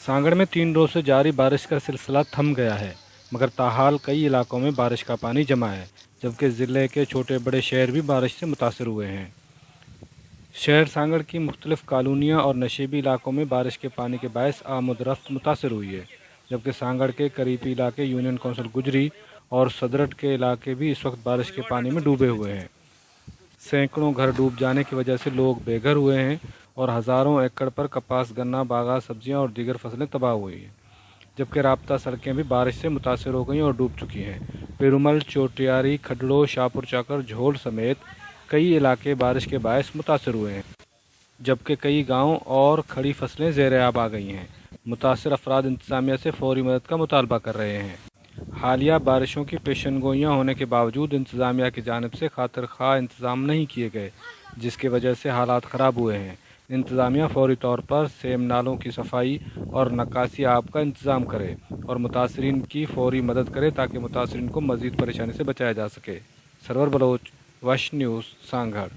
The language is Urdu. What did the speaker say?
سانگڑ میں 3 روز سے جاری بارش کا سلسلہ تھم گیا ہے، مگر تاحال کئی علاقوں میں بارش کا پانی جمع ہے، جبکہ ضلع کے چھوٹے بڑے شہر بھی بارش سے متاثر ہوئے ہیں۔ شہر سانگڑ کی مختلف کالونیاں اور نشیبی علاقوں میں بارش کے پانی کے باعث آمد و رفت متاثر ہوئی ہے، جبکہ سانگڑ کے قریبی علاقے یونین کونسل گجری اور صدرٹ کے علاقے بھی اس وقت بارش کے پانی میں ڈوبے ہوئے ہیں۔ سینکڑوں گھر ڈوب جانے کی وجہ سے لوگ بے گھر ہوئے ہیں اور ہزاروں ایکڑ پر کپاس، گنا، باغات، سبزیاں اور دیگر فصلیں تباہ ہوئی ہیں، جبکہ رابطہ سڑکیں بھی بارش سے متاثر ہو گئیں اور ڈوب چکی ہیں۔ پیرومل، چوٹیاری، کھڈڑو، شاہپور چاکر، جھول سمیت کئی علاقے بارش کے باعث متاثر ہوئے ہیں، جبکہ کئی گاؤں اور کھڑی فصلیں زیر آب آ گئی ہیں۔ متاثر افراد انتظامیہ سے فوری مدد کا مطالبہ کر رہے ہیں۔ حالیہ بارشوں کی پیشن گوئیاں ہونے کے باوجود انتظامیہ کی جانب سے خاطر خواہ انتظام نہیں کیے گئے، جس کی وجہ سے حالات خراب ہوئے ہیں۔ انتظامیہ فوری طور پر سیم نالوں کی صفائی اور نکاسی آب کا انتظام کرے اور متاثرین کی فوری مدد کرے تاکہ متاثرین کو مزید پریشانی سے بچایا جا سکے۔ سرور بلوچ، وش نیوز، سانگڑ۔